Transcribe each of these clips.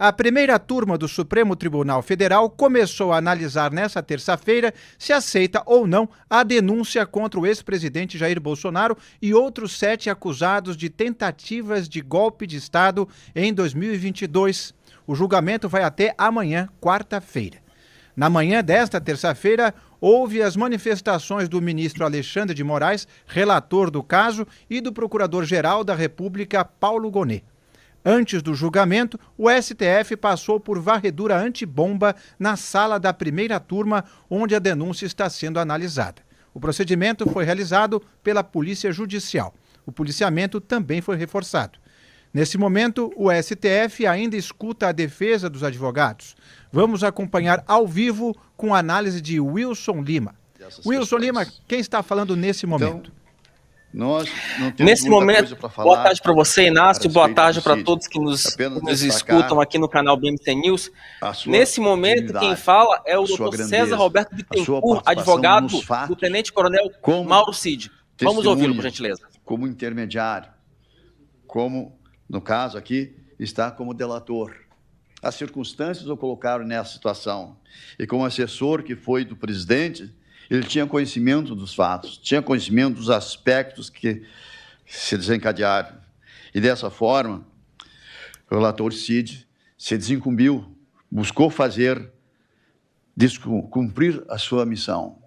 A primeira turma do Supremo Tribunal Federal começou a analisar nesta terça-feira se aceita ou não a denúncia contra o ex-presidente Jair Bolsonaro e outros 7 acusados de tentativas de golpe de Estado em 2022. O julgamento vai até amanhã, quarta-feira. Na manhã desta terça-feira, houve as manifestações do ministro Alexandre de Moraes, relator do caso, e do procurador-geral da República, Paulo Gonet. Antes do julgamento, o STF passou por varredura antibomba na sala da primeira turma, onde a denúncia está sendo analisada. O procedimento foi realizado pela Polícia Judicial. O policiamento também foi reforçado. Nesse momento, o STF ainda escuta a defesa dos advogados. Vamos acompanhar ao vivo com a análise de Wilson Lima. Wilson Lima, quem está falando nesse momento? Nós não temos nesse momento, para falar. Boa tarde para você, Inácio, boa tarde para todos que nos escutam aqui no canal BMC News. Nesse momento, quem fala é o Dr. César Roberto Bittencourt, advogado do Tenente-Coronel Mauro Cid. Vamos ouvi-lo, por gentileza. Como intermediário, como, no caso aqui, está como delator. As circunstâncias o colocaram nessa situação. E como assessor que foi do presidente, ele tinha conhecimento dos fatos, tinha conhecimento dos aspectos que se desencadearam. E dessa forma, o relator Cid se desincumbiu, buscou cumprir a sua missão.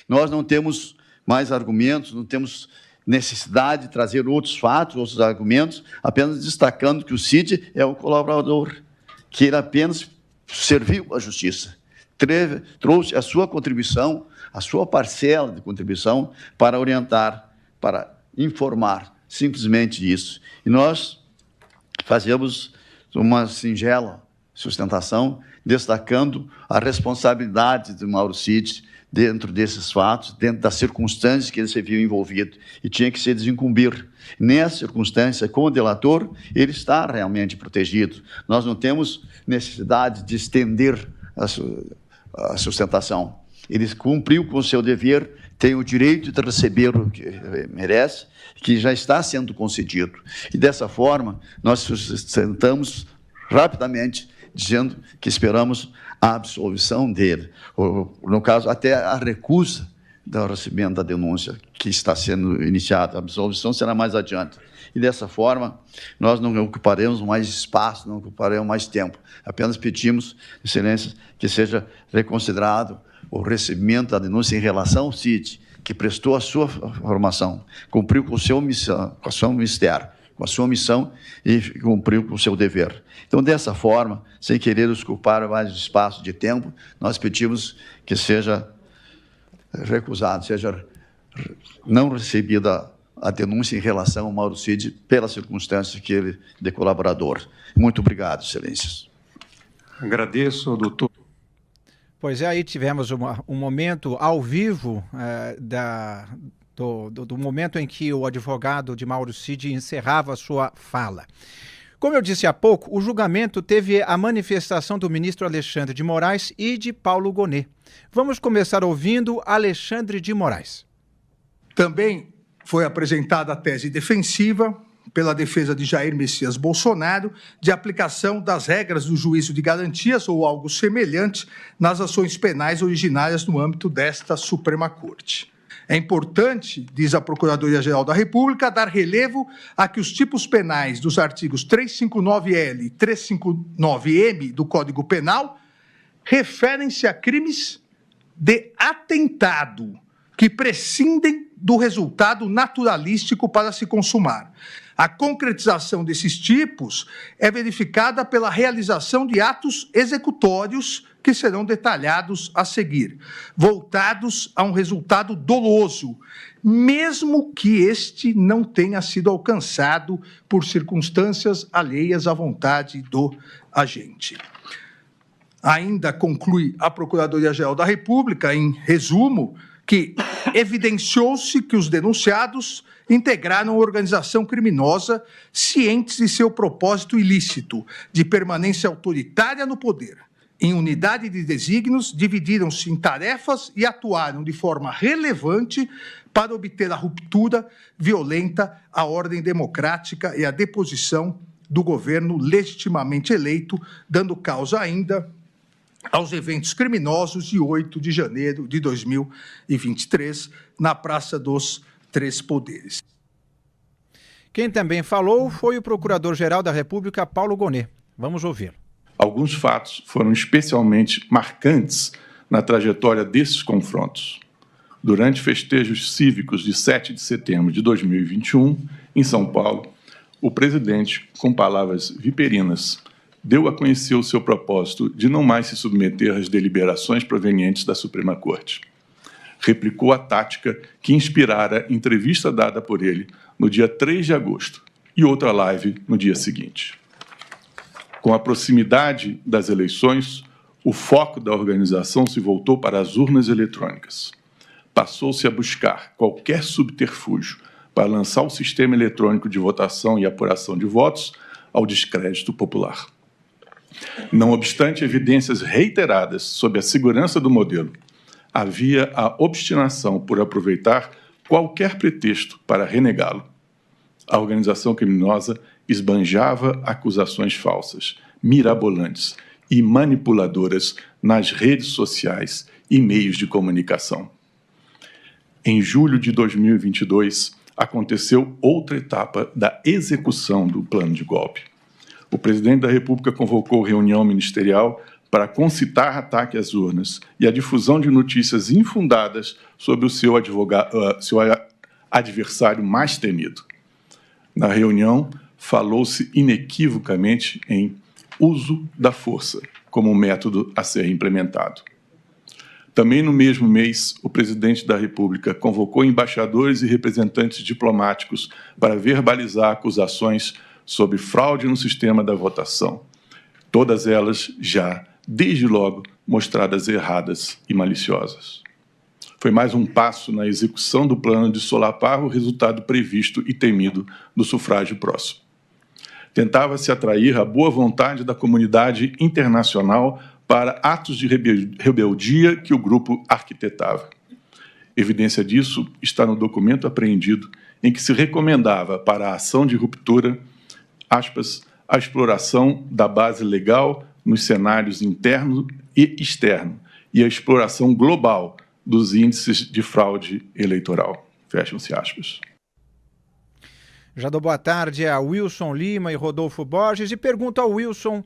Nós não temos mais argumentos, não temos necessidade de trazer outros fatos, outros argumentos, apenas destacando que o Cid é um colaborador, que ele apenas serviu à justiça, trouxe a sua contribuição, a sua parcela de contribuição para orientar, para informar, simplesmente isso. E nós fazemos uma singela sustentação, destacando a responsabilidade de Mauro Cid dentro desses fatos, dentro das circunstâncias que ele se viu envolvido, e tinha que se desincumbir. Nessa circunstância, como delator, ele está realmente protegido. Nós não temos necessidade de estender a sustentação. Ele cumpriu com o seu dever, tem o direito de receber o que merece, que já está sendo concedido. E, dessa forma, nós sustentamos rapidamente, dizendo que esperamos a absolvição dele, ou, no caso, até a recusa do recebimento da denúncia que está sendo iniciada. A absolvição será mais adiante. E, dessa forma, nós não ocuparemos mais espaço, não ocuparemos mais tempo. Apenas pedimos, Excelência, que seja reconsiderado o recebimento da denúncia em relação ao Cid, que prestou a sua formação, cumpriu com a sua missão, com a sua ministério, com a sua missão e cumpriu com o seu dever. Então, dessa forma, sem querer ocupar mais espaço de tempo, nós pedimos que seja recusado, seja não recebida a denúncia em relação ao Mauro Cid pela circunstância que ele de colaborador. Muito obrigado, Excelências. Agradeço, doutor. Pois é, aí tivemos um momento ao vivo do momento em que o advogado de Mauro Cid encerrava a sua fala. Como eu disse há pouco, o julgamento teve a manifestação do ministro Alexandre de Moraes e de Paulo Gonet. Vamos começar ouvindo Alexandre de Moraes. Também foi apresentada a tese defensiva pela defesa de Jair Messias Bolsonaro de aplicação das regras do juízo de garantias ou algo semelhante nas ações penais originárias no âmbito desta Suprema Corte. É importante, diz a Procuradoria-Geral da República, dar relevo a que os tipos penais dos artigos 359-L e 359-M do Código Penal referem-se a crimes de atentado, que prescindem do resultado naturalístico para se consumar. A concretização desses tipos é verificada pela realização de atos executórios que serão detalhados a seguir, voltados a um resultado doloso, mesmo que este não tenha sido alcançado por circunstâncias alheias à vontade do agente. Ainda conclui a Procuradoria-Geral da República, em resumo, que evidenciou-se que os denunciados integraram organização criminosa cientes de seu propósito ilícito de permanência autoritária no poder. Em unidade de desígnios, dividiram-se em tarefas e atuaram de forma relevante para obter a ruptura violenta à ordem democrática e a deposição do governo legitimamente eleito, dando causa ainda aos eventos criminosos de 8 de janeiro de 2023, na Praça dos Três Poderes. Quem também falou foi o Procurador-Geral da República, Paulo Gonet. Vamos ouvi-lo. Alguns fatos foram especialmente marcantes na trajetória desses confrontos. Durante festejos cívicos de 7 de setembro de 2021, em São Paulo, o presidente, com palavras viperinas, deu a conhecer o seu propósito de não mais se submeter às deliberações provenientes da Suprema Corte. Replicou a tática que inspirara entrevista dada por ele no dia 3 de agosto e outra live no dia seguinte. Com a proximidade das eleições, o foco da organização se voltou para as urnas eletrônicas. Passou-se a buscar qualquer subterfúgio para lançar o sistema eletrônico de votação e apuração de votos ao descrédito popular. Não obstante evidências reiteradas sobre a segurança do modelo, havia a obstinação por aproveitar qualquer pretexto para renegá-lo. A organização criminosa esbanjava acusações falsas, mirabolantes e manipuladoras nas redes sociais e meios de comunicação. Em julho de 2022, aconteceu outra etapa da execução do plano de golpe. O presidente da República convocou reunião ministerial para concitar ataque às urnas e a difusão de notícias infundadas sobre o seu adversário mais temido. Na reunião, falou-se inequivocamente em uso da força como método a ser implementado. Também no mesmo mês, o presidente da República convocou embaixadores e representantes diplomáticos para verbalizar acusações sobre fraude no sistema da votação. Todas elas já, desde logo, mostradas erradas e maliciosas. Foi mais um passo na execução do plano de solapar o resultado previsto e temido do sufrágio próximo. Tentava-se atrair a boa vontade da comunidade internacional para atos de rebeldia que o grupo arquitetava. Evidência disso está no documento apreendido, em que se recomendava para a ação de ruptura, aspas, a exploração da base legal nos cenários interno e externo e a exploração global dos índices de fraude eleitoral. Fecham-se aspas. Já dou boa tarde a Wilson Lima e Rodolfo Borges e pergunto ao Wilson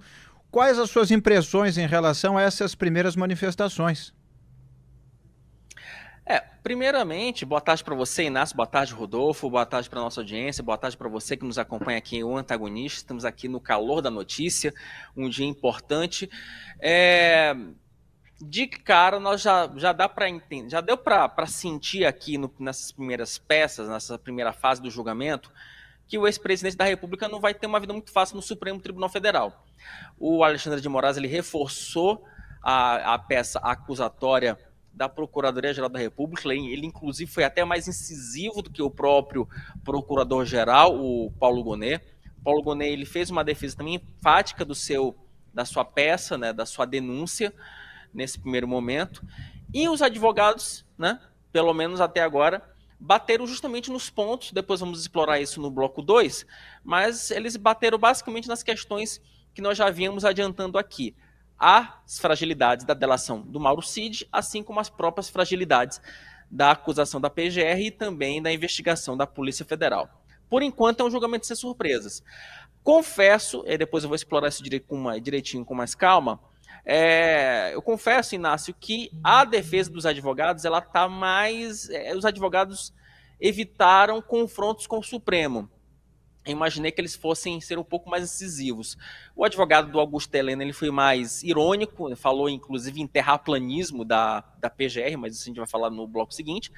quais as suas impressões em relação a essas primeiras manifestações. Primeiramente, boa tarde para você, Inácio, boa tarde, Rodolfo, boa tarde para a nossa audiência, boa tarde para você que nos acompanha aqui, o Antagonista. Estamos aqui no calor da notícia, um dia importante. De cara, nós já dá para entender, já deu para sentir aqui nessas primeiras peças, nessa primeira fase do julgamento, que o ex-presidente da República não vai ter uma vida muito fácil no Supremo Tribunal Federal. O Alexandre de Moraes ele reforçou a peça acusatória da Procuradoria-Geral da República, ele inclusive foi até mais incisivo do que o próprio Procurador-Geral, o Paulo Gonet. O Paulo Gonet ele fez uma defesa também enfática da sua peça, né, da sua denúncia, nesse primeiro momento, e os advogados, né, pelo menos até agora, bateram justamente nos pontos, depois vamos explorar isso no bloco 2, mas eles bateram basicamente nas questões que nós já vínhamos adiantando aqui. As fragilidades da delação do Mauro Cid, assim como as próprias fragilidades da acusação da PGR e também da investigação da Polícia Federal. Por enquanto é um julgamento sem surpresas. Confesso, e depois eu vou explorar isso direitinho com mais calma, eu confesso, Inácio, que a defesa dos advogados, ela tá mais... os advogados evitaram confrontos com o Supremo. Eu imaginei que eles fossem ser um pouco mais incisivos. O advogado do Augusto Helena ele foi mais irônico, falou inclusive em terraplanismo da PGR, mas isso a gente vai falar no bloco seguinte.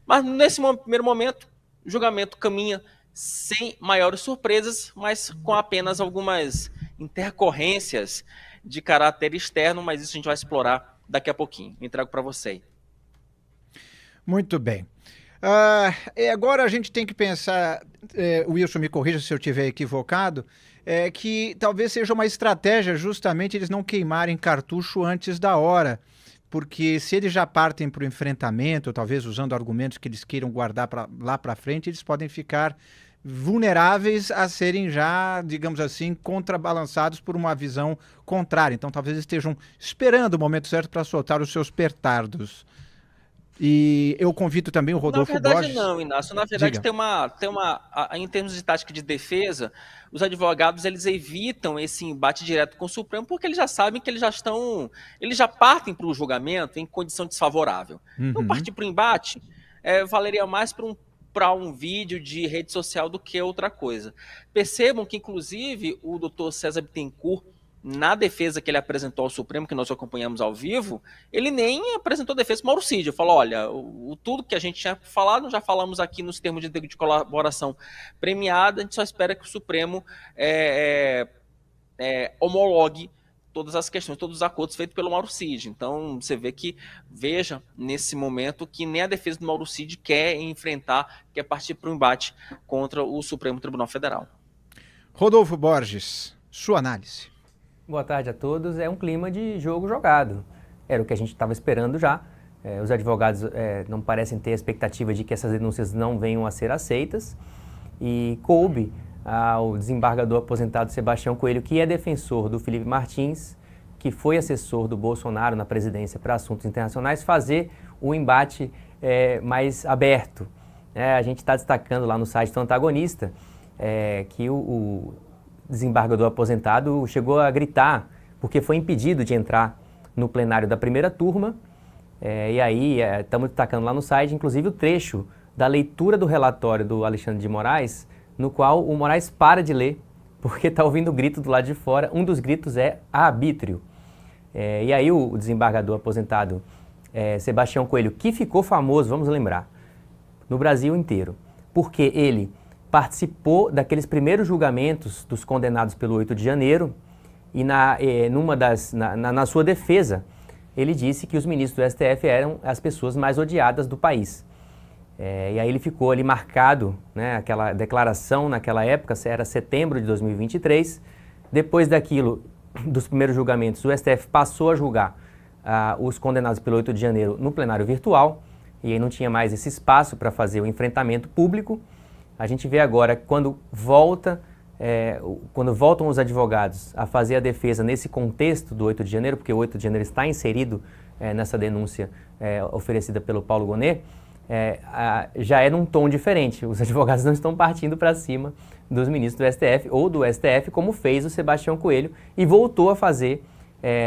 Mas nesse primeiro momento, o julgamento caminha sem maiores surpresas, mas com apenas algumas intercorrências de caráter externo, mas isso a gente vai explorar daqui a pouquinho. Eu entrego para você. Muito bem. Agora a gente tem que pensar, o Wilson me corrija se eu estiver equivocado, que talvez seja uma estratégia justamente eles não queimarem cartucho antes da hora, porque se eles já partem para o enfrentamento, talvez usando argumentos que eles queiram guardar lá para frente, eles podem ficar vulneráveis a serem já, digamos assim, contrabalançados por uma visão contrária. Então talvez estejam esperando o momento certo para soltar os seus petardos. E eu convido também o Rodolfo Borges. Na verdade não, Inácio. Na verdade em termos de tática de defesa, os advogados eles evitam esse embate direto com o Supremo porque eles já sabem que eles já partem para o julgamento em condição desfavorável. Então partir para o embate valeria mais para um vídeo de rede social do que outra coisa. Percebam que inclusive o doutor César Bittencourt, na defesa que ele apresentou ao Supremo, que nós acompanhamos ao vivo, ele nem apresentou defesa para o Mauro Cid. Falou, olha, tudo que a gente tinha falado, já falamos aqui nos termos de colaboração premiada, a gente só espera que o Supremo homologue todas as questões, todos os acordos feitos pelo Mauro Cid. Então, você veja nesse momento que nem a defesa do Mauro Cid quer enfrentar, quer partir para o embate contra o Supremo Tribunal Federal. Rodolfo Borges, sua análise. Boa tarde a todos. É um clima de jogo jogado. Era o que a gente estava esperando já. Os advogados não parecem ter a expectativa de que essas denúncias não venham a ser aceitas. E coube ao desembargador aposentado Sebastião Coelho, que é defensor do Felipe Martins, que foi assessor do Bolsonaro na presidência para assuntos internacionais, fazer o embate mais aberto. A gente está destacando lá no site do Antagonista que o desembargador aposentado chegou a gritar porque foi impedido de entrar no plenário da primeira turma. E aí estamos destacando lá no site, inclusive, o trecho da leitura do relatório do Alexandre de Moraes, no qual o Moraes para de ler porque está ouvindo grito do lado de fora. Um dos gritos é arbítrio. E aí o desembargador aposentado Sebastião Coelho, que ficou famoso, vamos lembrar, no Brasil inteiro, porque ele participou daqueles primeiros julgamentos dos condenados pelo 8 de janeiro e na sua defesa ele disse que os ministros do STF eram as pessoas mais odiadas do país. E aí ele ficou ali marcado, né, aquela declaração naquela época, era setembro de 2023, depois daquilo, dos primeiros julgamentos, o STF passou a julgar os condenados pelo 8 de janeiro no plenário virtual, e aí não tinha mais esse espaço para fazer o enfrentamento público. A gente vê agora quando voltam os advogados a fazer a defesa nesse contexto do 8 de janeiro, porque o 8 de janeiro está inserido nessa denúncia oferecida pelo Paulo Gonet, já é num tom diferente. Os advogados não estão partindo para cima dos ministros do STF ou do STF, como fez o Sebastião Coelho e voltou a fazer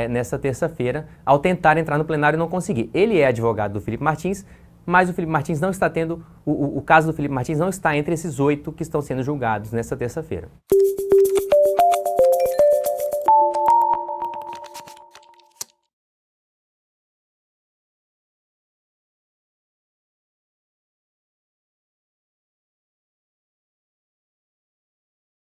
nessa terça-feira, ao tentar entrar no plenário e não conseguir. Ele é advogado do Felipe Martins, mas o Felipe Martins não está tendo, o caso do Felipe Martins não está entre esses 8 que estão sendo julgados nessa terça-feira.